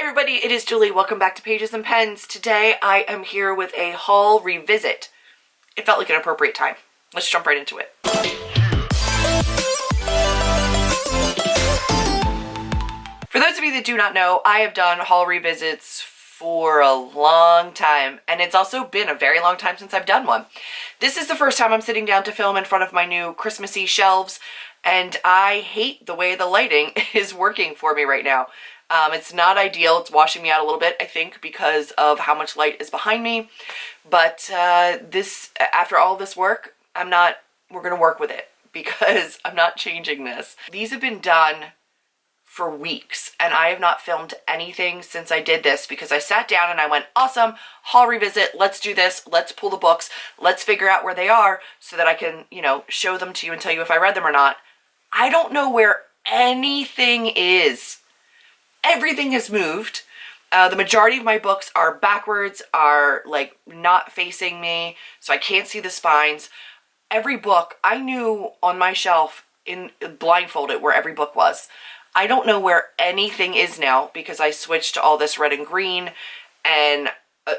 everybody, it is Julie. Welcome back to Pages and Pens. Today I am here with a haul revisit. It felt like an appropriate time. Let's jump right into it. For those of you that do not know, I have done haul revisits for a long time, and it's also been a very long time since I've done one. This is the first time I'm sitting down to film in front of my new Christmassy shelves, and I hate the way the lighting is working for me right now. It's not ideal. It's washing me out a little bit, I think, because of how much light is behind me. But after all this work, we're gonna work with it because I'm not changing this. These have been done for weeks, and I have not filmed anything since I did this because I sat down and I went, awesome, haul revisit, let's do this, let's pull the books, let's figure out where they are so that I can, show them to you and tell you if I read them or not. I don't know where anything is. Everything has moved. The majority of my books are backwards, are like not facing me, so I can't see the spines. Every book, I knew on my shelf in blindfolded where every book was. I don't know where anything is now because I switched to all this red and green, and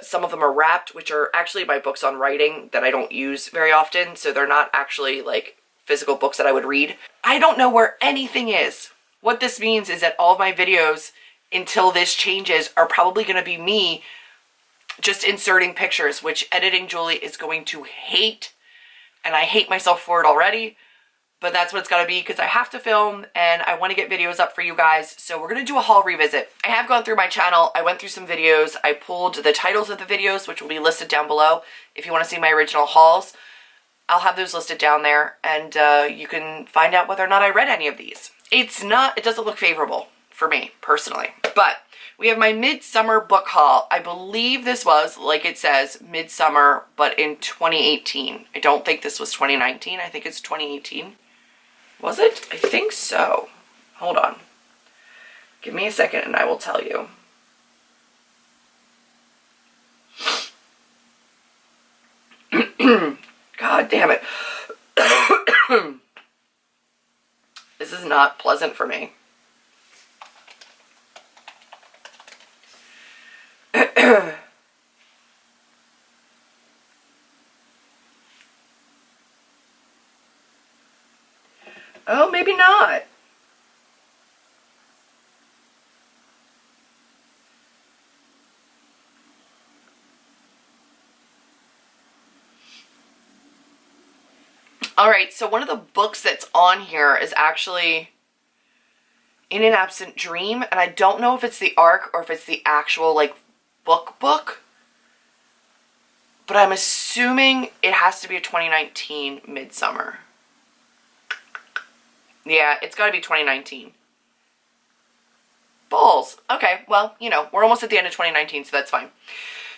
some of them are wrapped, which are actually my books on writing that I don't use very often, so they're not actually like physical books that I would read. I don't know where anything is. What this means is that all of my videos until this changes are probably going to be me just inserting pictures, which Editing Julie is going to hate, and I hate myself for it already, but that's what it's got to be because I have to film and I want to get videos up for you guys. So we're going to do a haul revisit. I have gone through my channel. I went through some videos. I pulled the titles of the videos, which will be listed down below. If you want to see my original hauls, I'll have those listed down there, and you can find out whether or not I read any of these. It doesn't look favorable for me personally, but we have my MidSummer book haul. I believe this was, like it says, MidSummer, but in 2018. I don't think this was 2019. I think it's 2018. Was it? I think so. Hold on. Give me a second and I will tell you. God damn it. This is not pleasant for me. Oh, maybe not. All right, so one of the books that's on here is actually In an Absent Dream, and I don't know if it's the ARC or if it's the actual, like, book, but I'm assuming it has to be a 2019 MidSummer. Yeah, it's got to be 2019. Balls. Okay, well, we're almost at the end of 2019, so that's fine.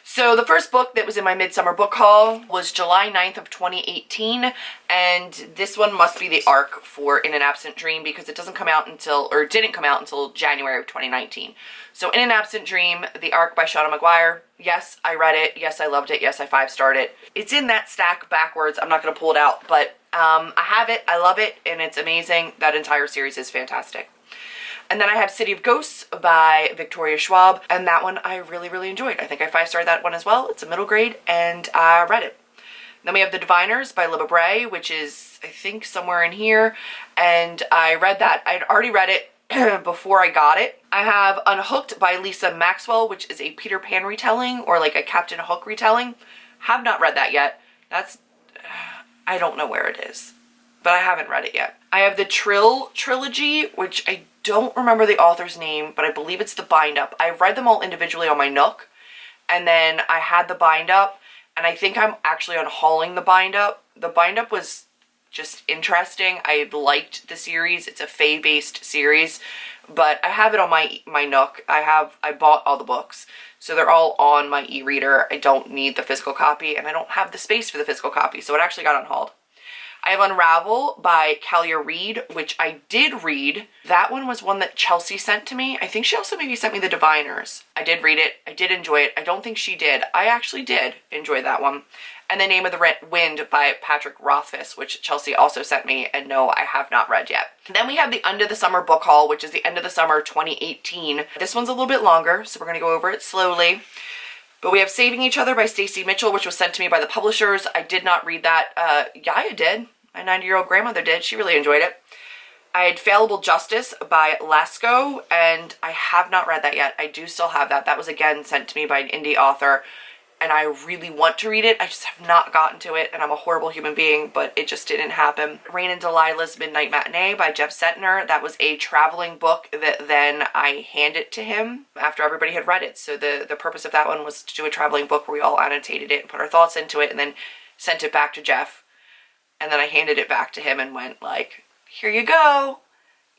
So the first book that was in my MidSummer book haul was July 9th of 2018, and this one must be the ARC for In an Absent Dream because it didn't come out until January of 2019. So In an Absent Dream, the ARC by Shauna McGuire. Yes, I read it. Yes, I loved it. Yes, I 5-starred it. It's in that stack backwards. I'm not going to pull it out, but I have it. I love it, and it's amazing. That entire series is fantastic. And then I have City of Ghosts by Victoria Schwab, and that one I really, really enjoyed. I think I 5-starred that one as well. It's a middle grade, and I read it. Then we have The Diviners by Libba Bray, which is, I think, somewhere in here, and I read that. I'd already read it before I got it. I have Unhooked by Lisa Maxwell, which is a Peter Pan retelling, or like a Captain Hook retelling. Have not read that yet. I don't know where it is, but I haven't read it yet. I have the Trill trilogy, which I don't remember the author's name, but I believe it's the bind-up. I read them all individually on my Nook, and then I had the bind-up, and I think I'm actually unhauling the bind-up. The bind-up was just interesting. I liked the series. It's a Fae-based series, but I have it on my Nook. I bought all the books, so they're all on my e-reader. I don't need the physical copy, and I don't have the space for the physical copy, so it actually got unhauled. I have Unravel by Callier Reid, which I did read. That one was one that Chelsea sent to me. I think she also maybe sent me The Diviners. I did read it. I did enjoy it. I don't think she did. I actually did enjoy that one. And The Name of the Wind by Patrick Rothfuss, which Chelsea also sent me, and no, I have not read yet. Then we have the End of the Summer book haul, which is the End of the Summer 2018. This one's a little bit longer, so we're going to go over it slowly. But we have Saving Each Other by Stacey Mitchell, which was sent to me by the publishers. I did not read that. Yaya did. My 90-year-old grandmother did. She really enjoyed it. I had Fallible Justice by Lasco, and I have not read that yet. I do still have that. That was, again, sent to me by an indie author, and I really want to read it. I just have not gotten to it, and I'm a horrible human being, but it just didn't happen. Rain and Delilah's Midnight Matinee by Jeff Sentner. That was a traveling book that then I handed to him after everybody had read it. So the purpose of that one was to do a traveling book where we all annotated it and put our thoughts into it and then sent it back to Jeff. And then I handed it back to him and went like, here you go,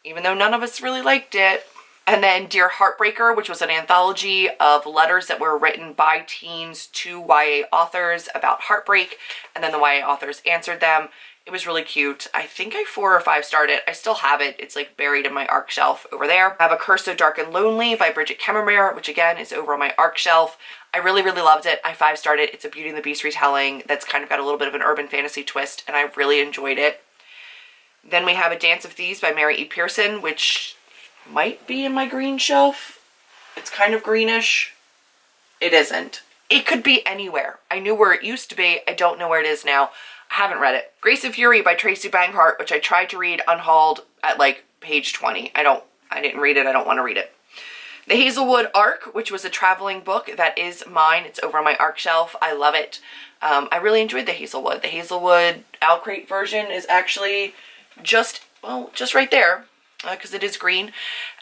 even though none of us really liked it. And then Dear Heartbreaker, which was an anthology of letters that were written by teens to YA authors about heartbreak, and then the YA authors answered them. It was really cute. I think I 4 or 5-starred it. I still have it. It's like buried in my ARC shelf over there. I have A Curse So Dark and Lonely by Bridget Kemmermere, which again is over on my ARC shelf. I really, really loved it. I 5-starred it. It's a Beauty and the Beast retelling that's kind of got a little bit of an urban fantasy twist, and I really enjoyed it. Then we have A Dance of Thieves by Mary E. Pearson, which might be in my green shelf. It's kind of greenish. It isn't. It could be anywhere. I knew where it used to be. I don't know where it is now. I haven't read it. Grace and Fury by Tracy Banghart, which I tried to read unhauled at like page 20. I didn't read it. I don't want to read it. The Hazelwood Arc, which was a traveling book that is mine. It's over on my ARC shelf. I love it. I really enjoyed the Hazelwood. The Hazelwood Owlcrate version is actually just right there. Because it is green,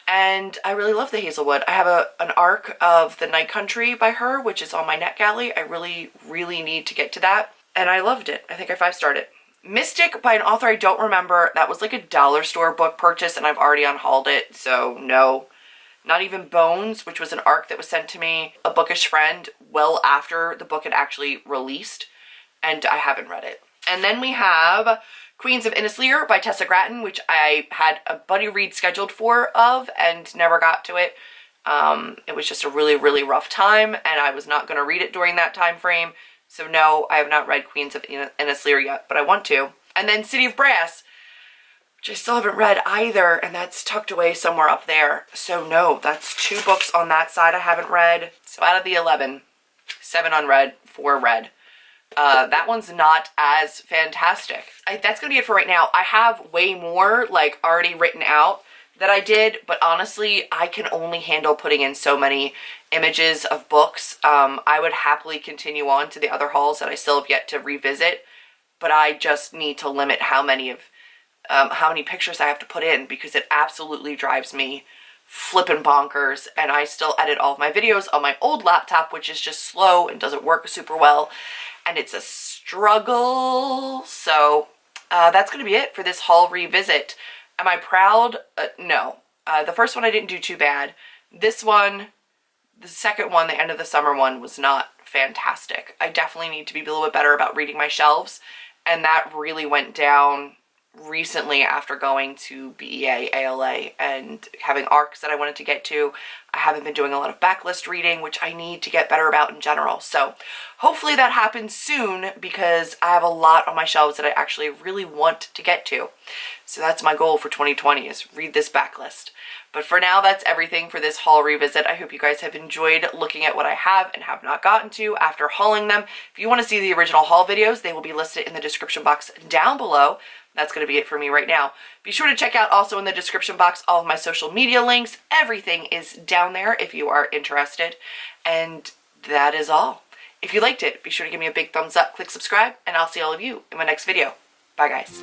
and I really love the Hazelwood. I have an ARC of The Night Country by her, which is on my NetGalley. I really, really need to get to that, and I loved it. I think I 5-starred it. Mystic by an author I don't remember. That was like a dollar store book purchase, and I've already unhauled it, so no. Not even Bones, which was an ARC that was sent to me, a bookish friend, well after the book had actually released, and I haven't read it. And then we have Queens of Innisleer by Tessa Gratton, which I had a buddy read scheduled and never got to it. It was just a really, really rough time, and I was not going to read it during that time frame. So no, I have not read Queens of Innisleer yet, but I want to. And then City of Brass, which I still haven't read either, and that's tucked away somewhere up there. So no, that's 2 books on that side I haven't read. So out of the 11, 7 unread, 4 read. That one's not as fantastic. That's gonna be it for right now. I have way more like already written out that I did, but honestly, I can only handle putting in so many images of books. I would happily continue on to the other hauls that I still have yet to revisit, but I just need to limit how many pictures I have to put in, because it absolutely drives me flippin' bonkers, and I still edit all of my videos on my old laptop, which is just slow and doesn't work super well. And it's a struggle. So that's going to be it for this haul revisit. Am I proud? No. The first one I didn't do too bad. This one, the second one, the End of the Summer one, was not fantastic. I definitely need to be a little bit better about reading my shelves. And that really went down recently after going to BEA, ALA, and having ARCs that I wanted to get to. I haven't been doing a lot of backlist reading, which I need to get better about in general. So hopefully that happens soon, because I have a lot on my shelves that I actually really want to get to. So that's my goal for 2020, is read this backlist. But for now, that's everything for this haul revisit. I hope you guys have enjoyed looking at what I have and have not gotten to after hauling them. If you want to see the original haul videos, they will be listed in the description box down below. That's going to be it for me right now. Be sure to check out also in the description box all of my social media links. Everything is down there if you are interested. And that is all. If you liked it, be sure to give me a big thumbs up, click subscribe, and I'll see all of you in my next video. Bye, guys.